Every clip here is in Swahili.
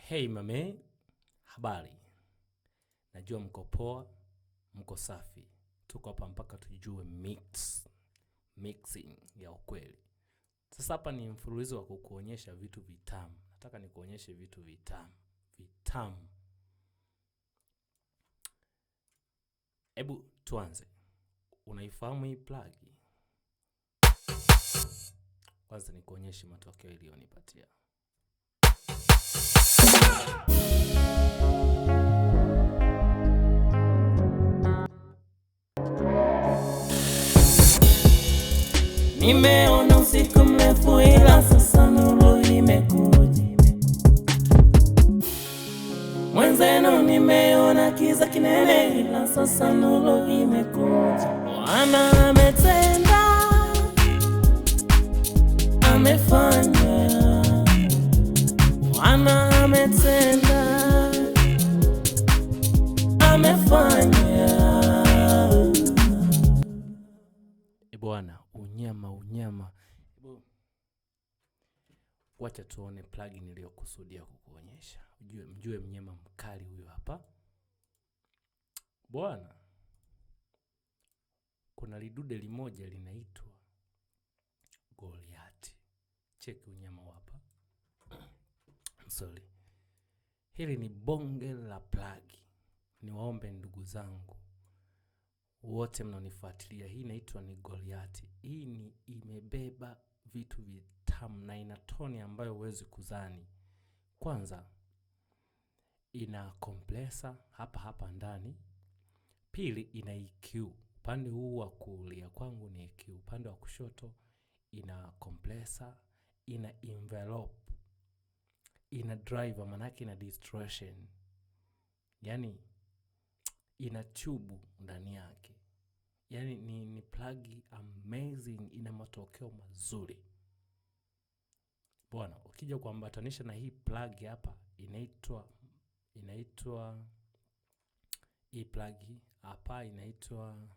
Hey mame, habari. Najua mko poa, mko safi. Tuko hapa mpaka tujue mixing ya ukweli. Sasa hapa ni mfululizo wa kukuonyesha vitu vitamu. Nataka nikuonyeshe vitu vitamu. Hebu tuanze. Unaifahamu hii plug? Kwanza nikuonyeshe matokeo iliyonipatia. Nimeona usiku mrefu ila sasa nuru imekuja. Mwenzenu nimeona kiza kinene ila sasa nuru imekuja. Bwana ametenda, amefanya. Bwana ametenda, amefanya. Bwana, unyama. Wacha tuone plug niliyokusudia kukuonyesha. Mjue mnyama mkali huyo hapa. Bwana, kuna lidude limoja linaitwa Goliath. Cheki unyama hapa. Sorry. Hili ni bonge la plug. Niwaombe ndugu zangu wote mnaonifuatilia, hii inaitwa ni Goliath. Hii ni imebeba vitu vitamu na ina toni ambayo huwezi kuzani. Kwanza ina compressor hapa ndani. Pili ina EQ. Upande huu wa kulia kwangu ni EQ. Upande wa kushoto ina compressor, ina envelope, ina driver, manake ina distortion. Yaani ina tube ndani yake. Yaani ni plug amazing, ina matokeo mazuri. Bwana, ukija kuambatanisha na hii plug hapa inaitwa hii plug hapa inaitwa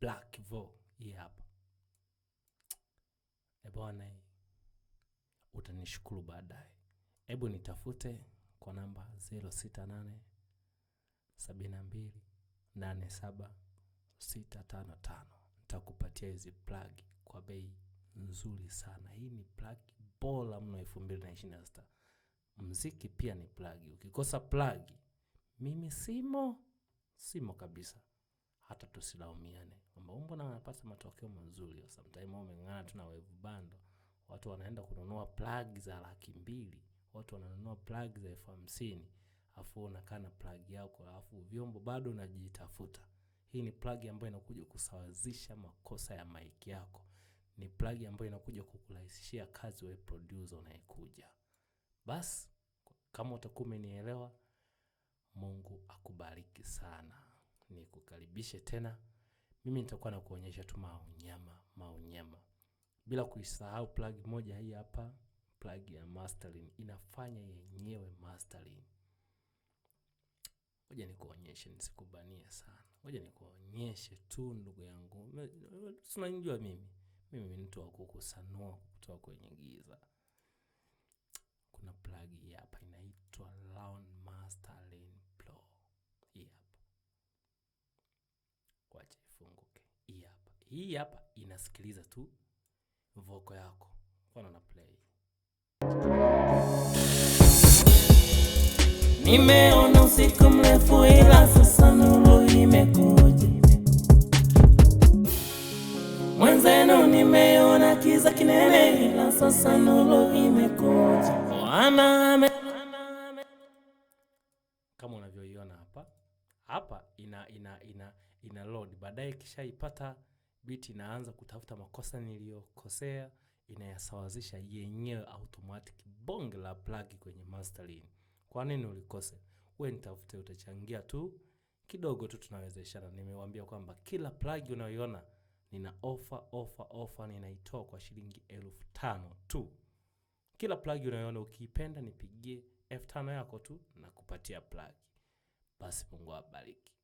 Black Vo hii hapa. Bwana, utanishukuru baadaye. Hebu nitafute kwa namba 068 72 87 655. Nitakupatia hizi plug kwa bei nzuri sana. Hii ni plug bora mno 2026. Muziki pia ni plug. Ukikosa plug, mimi simo kabisa. Hata tusilaumiane. Mbona wanapata matokeo mazuri? Sometimes umeng'ana tu na wave bando. Watu wanaenda kununua plug za 200,000. Watu wananunua plug za 50,000. Afu unakaa na plug yako, afu vyombo bado unajitafuta. Hii ni plug ambayo inakuja kusawazisha makosa ya mic yako. Ni plug ambayo inakuja kukurahisishia kazi wewe producer unayekuja. Bas, kama utakuwa umenielewa, Mungu akubariki sana. Nikukaribishe tena. Mimi nitakuwa nakuonyesha tu maunyama. Bila kuisahau plug moja hii hapa, plug ya mastering, inafanya yenyewe mastering. Ngoja nikuonyeshe, nisikubanie sana. Ngoja nikuonyeshe tu ndugu yangu. Unanijua mimi ni mtu wa kukusanua kutoka kwenye giza. Kuna plug hii hapa inaitwa Round Mastering Pro. Hii hapa. Wacha ifunguke. Hii hapa inasikiliza tu vocal yako. Mfano na play. Nimeona usiku mrefu ila sasa nuru imekuja. Mwenzenu nimeona kiza kinene ila sasa nuru imekuja. Bwana kama unavyoiona hapa ina load. Baadaye kishaipata beat inaanza kutafuta makosa niliyokosea, inayasawazisha yenyewe automatic. Bonge la plug kwenye mastering. Kwa nini ulikose? Wewe nitafute, utachangia tu kidogo tu, tunawezeshana. Nimewaambia kwamba kila plug unayoiona nina offer ninaitoa kwa shilingi 5,000 tu. Kila plug unayoiona ukiipenda nipigie 5,000 yako tu na kupatia plug. Basi Mungu awabariki.